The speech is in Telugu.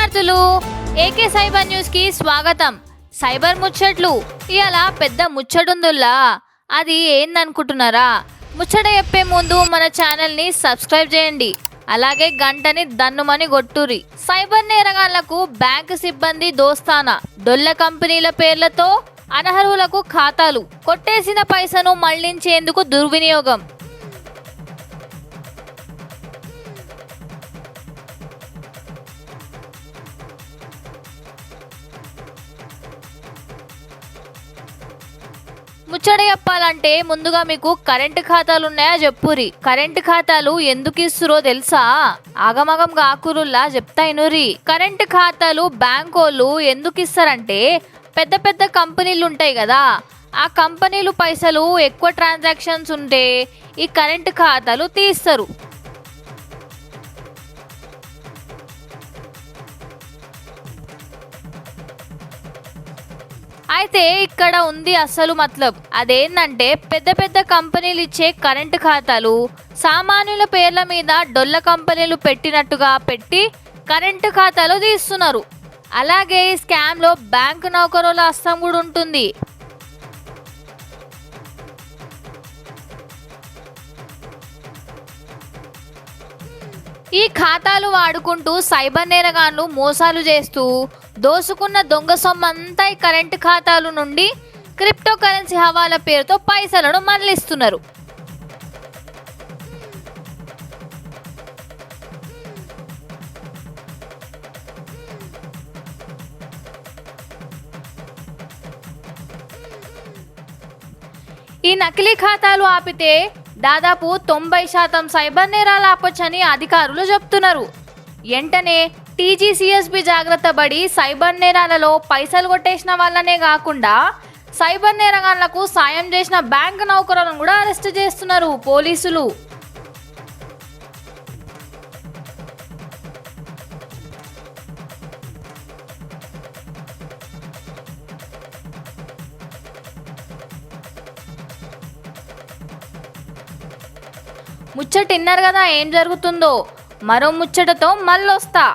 విద్యార్థులు ఏకే సైబర్ న్యూస్ కి స్వాగతం. సైబర్ ముచ్చట్లు ఇయాల పెద్ద ముచ్చటుందుల్లా. అది ఏందనుకుంటున్నారా? ముచ్చట చెప్పే ముందు మన ఛానల్ ని సబ్స్క్రైబ్ చేయండి, అలాగే గంటని దన్నుమని కొట్టురి. సైబర్ నేరగాళ్లకు బ్యాంకు సిబ్బంది దోస్తానా, డొల్ల కంపెనీల పేర్లతో అనర్హులకు ఖాతాలు, కొట్టేసిన పైసను మళ్లించేందుకు దుర్వినియోగం. ముచ్చట చెప్పాలంటే ముందుగా మీకు కరెంటు ఖాతాలు ఉన్నాయా చెప్పురి. కరెంటు ఖాతాలు ఎందుకు ఇస్తురో తెలుసా? ఆగమగం గాకురుల్లా చెప్తా ఇనురి. కరెంటు ఖాతాలు బ్యాంకోళ్ళు ఎందుకు ఇస్తారంటే పెద్ద పెద్ద కంపెనీలు ఉంటాయి కదా, ఆ కంపెనీలు పైసలు ఎక్కువ ట్రాన్సాక్షన్స్ ఉంటే ఈ కరెంటు ఖాతాలు తీస్తారు. అయితే ఇక్కడ ఉంది అసలు మతలబ్. అదేంటంటే పెద్ద పెద్ద కంపెనీలు ఇచ్చే కరెంటు ఖాతాలు సామాన్యుల పేర్ల మీద డొల్ల కంపెనీలు పెట్టినట్టుగా పెట్టి కరెంటు ఖాతాలు తీస్తున్నారు. అలాగే ఈ స్కామ్ లో బ్యాంకు నౌకరుల హస్తం కూడా ఉంటుంది. ఈ ఖాతాలు వాడుకుంటూ సైబర్ నేరగాళ్లు మోసాలు చేస్తూ దోసుకున్న దొంగ సొమ్మంతా ఈ కరెంటు ఖాతాల నుండి క్రిప్టో కరెన్సీ హవాలా పేరుతో పైసలను మళ్లిస్తున్నారు. ఈ నకిలీ ఖాతాలు ఆపితే దాదాపు 90% సైబర్ నేరాలు ఆపొచ్చని అధికారులు చెప్తున్నారు. వెంటనే టీజీసీఎస్బీ జాగ్రత్త పడి సైబర్ నేరాలలో పైసలు కొట్టేసిన వాళ్ళనే కాకుండా సైబర్ నేరగాళ్లకు సాయం చేసిన బ్యాంకు నౌకరులను కూడా అరెస్ట్ చేస్తున్నారు పోలీసులు. ముచ్చట విన్నారు కదా ఏం జరుగుతుందో. మరో ముచ్చటతో మళ్ళొస్తా.